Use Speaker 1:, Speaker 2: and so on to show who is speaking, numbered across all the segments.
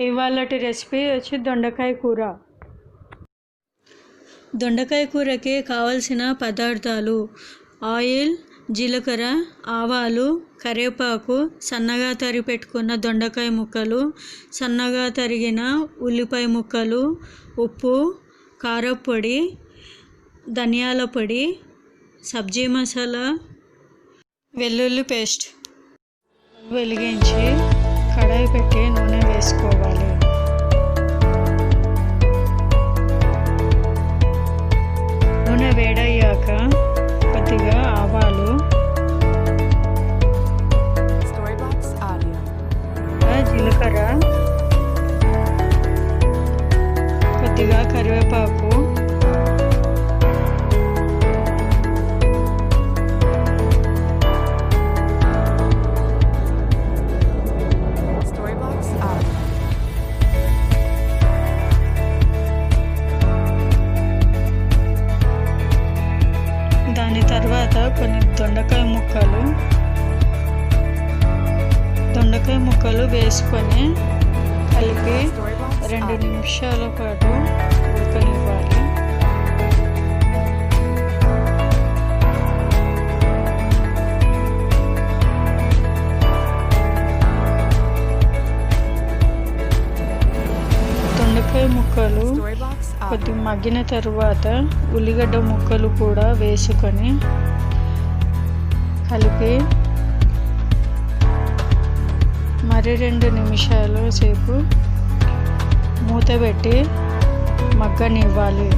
Speaker 1: ఇవాళటి recipe వచ్చి దొండకాయ కూర. దొండకాయ కూరకి కావలసిన పదార్థాలు: ఆయిల్, జీలకర్ర, ఆవాలు, కరివేపాకు, సన్నగా తరిగి పెట్టుకున్న దొండకాయ ముక్కలు, సన్నగా తరిగిన ఉల్లిపాయ ముక్కలు, ఉప్పు, కారపొడి, ధనియాల పొడి, సబ్జీ మసాలా, వెల్లుల్లి పేస్ట్. వెలిగించి కడాయి పెట్టి నూనె వేసుకోవాలి. నూనె వేడయ్యాక కొద్దిగా ఆవాలు, జీలకర్ర, కొద్దిగా కరివేపాకు, దాని తర్వాత కొన్ని దొండకాయ ముక్కలు వేసుకొని కలిపి 2 నిమిషాల పాటు ఉడకనివ్వాలి. దొండకాయ ముక్కలు కొద్ది మగ్గిన తర్వాత ఉల్లిగడ్డ ముక్కలు కూడా వేసుకొని కలిపి మరి 2 నిమిషాల సేపు మూత పెట్టి మగ్గనివ్వాలి.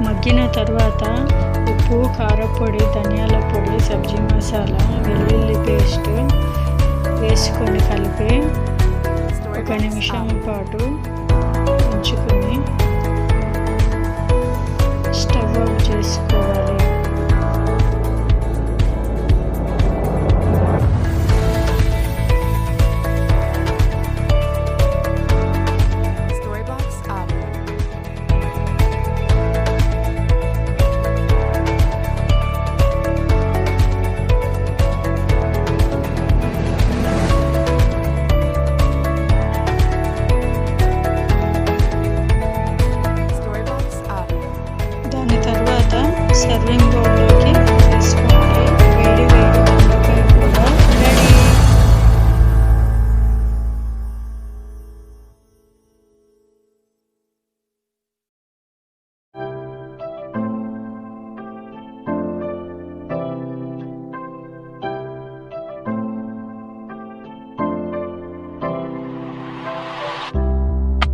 Speaker 1: మగ్గిన తర్వాత ఉప్పు, కారపొడి, ధనియాల పొడి, సబ్జీ మసాలా, వెల్లుల్లి పేస్ట్ వేసుకొని కలిపి 1 నిమిషం పాటు ఉంచుకొని స్టవ్ ఆఫ్ చేసుకోవాలి.